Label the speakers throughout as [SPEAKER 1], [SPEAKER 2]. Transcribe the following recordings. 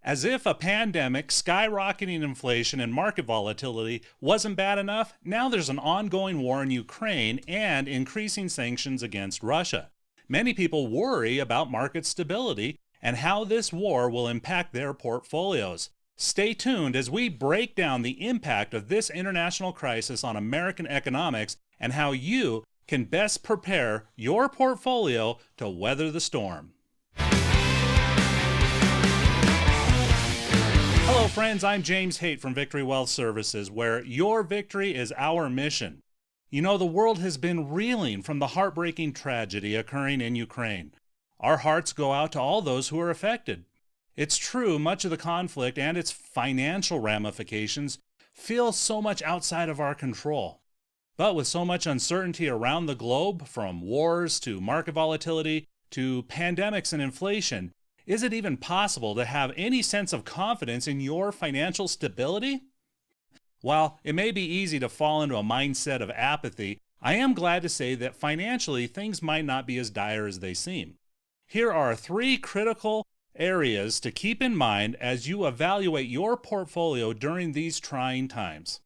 [SPEAKER 1] As if a pandemic, skyrocketing inflation, and market volatility wasn't bad enough, now there's an ongoing war in Ukraine and increasing sanctions against Russia. Many people worry about market stability and how this war will impact their portfolios. Stay tuned as we break down the impact of this international crisis on American economics and how you can best prepare your portfolio to weather the storm. Hello friends, I'm James Hait from Victory Wealth Services, where your victory is our mission. You know, the world has been reeling from the heartbreaking tragedy occurring in Ukraine. Our hearts go out to all those who are affected. It's true, much of the conflict and its financial ramifications feel so much outside of our control. But with so much uncertainty around the globe, from wars to market volatility to pandemics and inflation, is it even possible to have any sense of confidence in your financial stability? While it may be easy to fall into a mindset of apathy, I am glad to say that financially things might not be as dire as they seem. Here are 3 critical areas to keep in mind as you evaluate your portfolio during these trying times.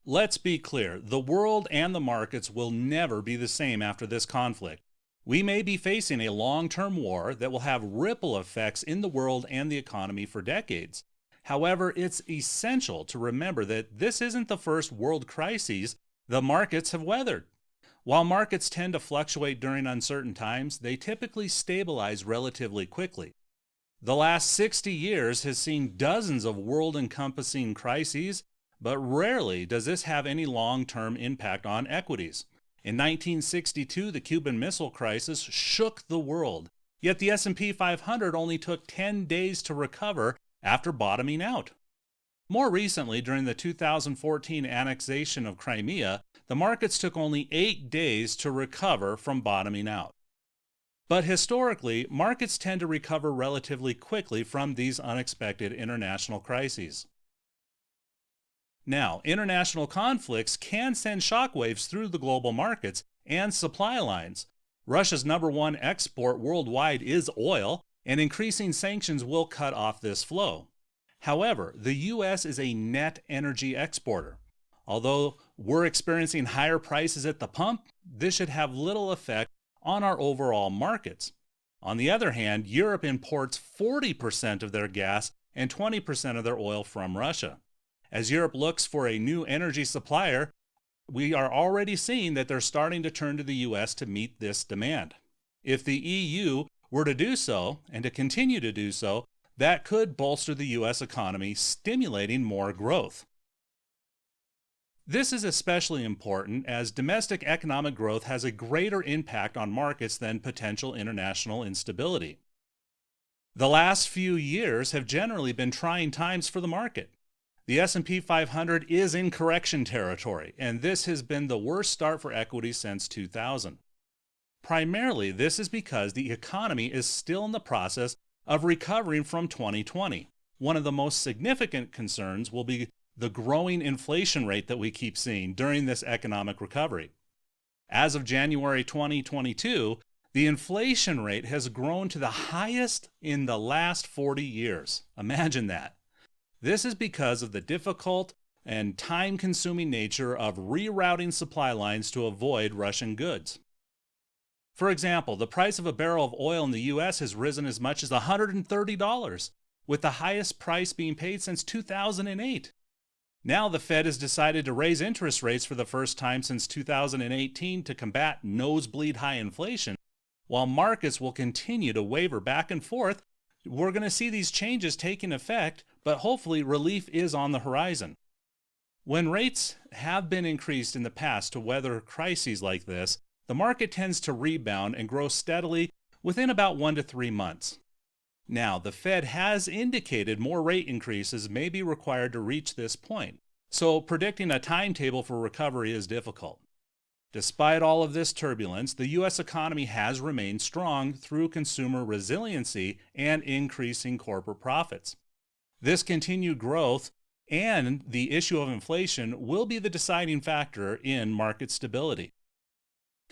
[SPEAKER 1] Let's be clear, the world and the markets will never be the same after this conflict. We may be facing a long-term war that will have ripple effects in the world and the economy for decades. However, it's essential to remember that this isn't the first world crisis the markets have weathered. While markets tend to fluctuate during uncertain times, they typically stabilize relatively quickly. The last 60 years has seen dozens of world-encompassing crises, but rarely does this have any long-term impact on equities. In 1962, the Cuban Missile Crisis shook the world, yet the S&P 500 only took 10 days to recover after bottoming out. More recently, during the 2014 annexation of Crimea, the markets took only 8 days to recover from bottoming out. But historically, markets tend to recover relatively quickly from these unexpected international crises. Now, international conflicts can send shockwaves through the global markets and supply lines. Russia's #1 export worldwide is oil, and increasing sanctions will cut off this flow. However, the U.S. is a net energy exporter. Although we're experiencing higher prices at the pump, this should have little effect on our overall markets. On the other hand, Europe imports 40% of their gas and 20% of their oil from Russia. As Europe looks for a new energy supplier, we are already seeing that they're starting to turn to the U.S. to meet this demand. If the EU were to do so, and to continue to do so, that could bolster the U.S. economy, stimulating more growth. This is especially important as domestic economic growth has a greater impact on markets than potential international instability. The last few years have generally been trying times for the market. The S&P 500 is in correction territory, and this has been the worst start for equities since 2000. Primarily, this is because the economy is still in the process of recovering from 2020. One of the most significant concerns will be the growing inflation rate that we keep seeing during this economic recovery. As of January 2022, the inflation rate has grown to the highest in the last 40 years. Imagine that. This is because of the difficult and time-consuming nature of rerouting supply lines to avoid Russian goods. For example, the price of a barrel of oil in the U.S. has risen as much as $130, with the highest price being paid since 2008. Now the Fed has decided to raise interest rates for the first time since 2018 to combat nosebleed high inflation. While markets will continue to waver back and forth, we're going to see these changes taking effect, but hopefully relief is on the horizon. When rates have been increased in the past to weather crises like this, the market tends to rebound and grow steadily within about 1 to 3 months. Now, the Fed has indicated more rate increases may be required to reach this point, so predicting a timetable for recovery is difficult. Despite all of this turbulence, the U.S. economy has remained strong through consumer resiliency and increasing corporate profits. This continued growth and the issue of inflation will be the deciding factor in market stability.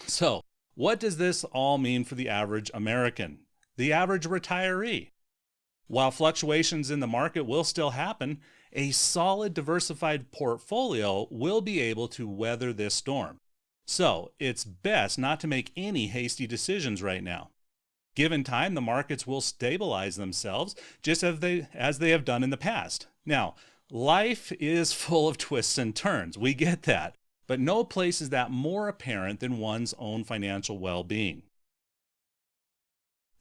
[SPEAKER 1] So, what does this all mean for the average American, the average retiree? While fluctuations in the market will still happen, a solid diversified portfolio will be able to weather this storm. So it's best not to make any hasty decisions right now. Given time, the markets will stabilize themselves just as they have done in the past. Now, life is full of twists and turns. We get that. But no place is that more apparent than one's own financial well-being.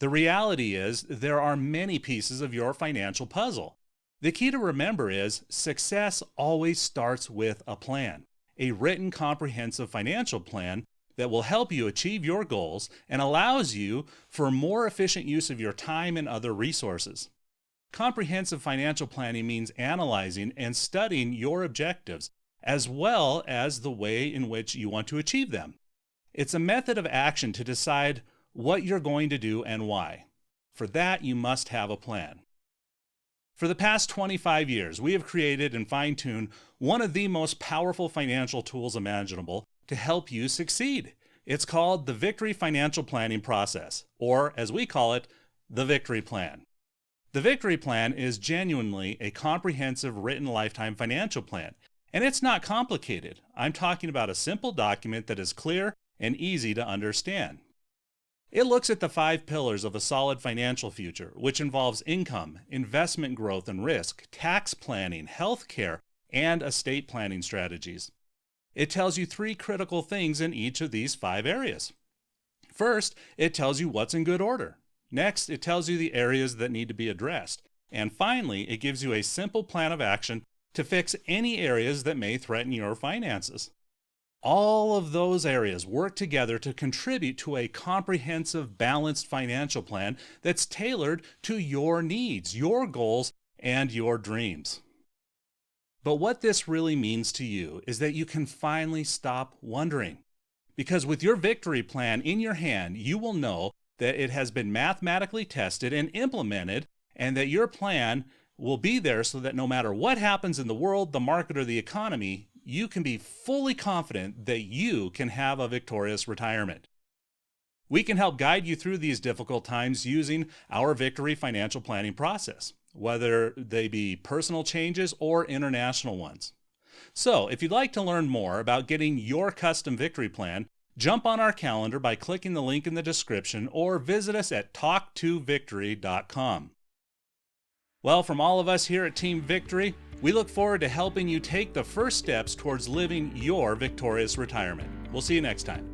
[SPEAKER 1] The reality is there are many pieces of your financial puzzle. The key to remember is success always starts with a plan, a written comprehensive financial plan that will help you achieve your goals and allows you for more efficient use of your time and other resources. Comprehensive financial planning means analyzing and studying your objectives, as well as the way in which you want to achieve them. It's a method of action to decide what you're going to do and why. For that, you must have a plan. For the past 25 years, we have created and fine-tuned one of the most powerful financial tools imaginable to help you succeed. It's called the Victory Financial Planning Process, or as we call it, the Victory Plan. The Victory Plan is genuinely a comprehensive written lifetime financial plan, and it's not complicated. I'm talking about a simple document that is clear and easy to understand. It looks at the 5 pillars of a solid financial future, which involves income, investment growth and risk, tax planning, health care, and estate planning strategies. It tells you 3 critical things in each of these 5 areas. First, it tells you what's in good order. Next, it tells you the areas that need to be addressed. And finally, it gives you a simple plan of action to fix any areas that may threaten your finances. All of those areas work together to contribute to a comprehensive, balanced financial plan that's tailored to your needs, your goals, and your dreams. But what this really means to you is that you can finally stop wondering. Because with your victory plan in your hand, you will know that it has been mathematically tested and implemented, and that your plan will be there so that no matter what happens in the world, the market, or the economy, you can be fully confident that you can have a victorious retirement. We can help guide you through these difficult times using our Victory Financial Planning process, whether they be personal changes or international ones. So, if you'd like to learn more about getting your custom victory plan, jump on our calendar by clicking the link in the description or visit us at talktuvictory.com. Well, from all of us here at Team Victory, we look forward to helping you take the first steps towards living your victorious retirement. We'll see you next time.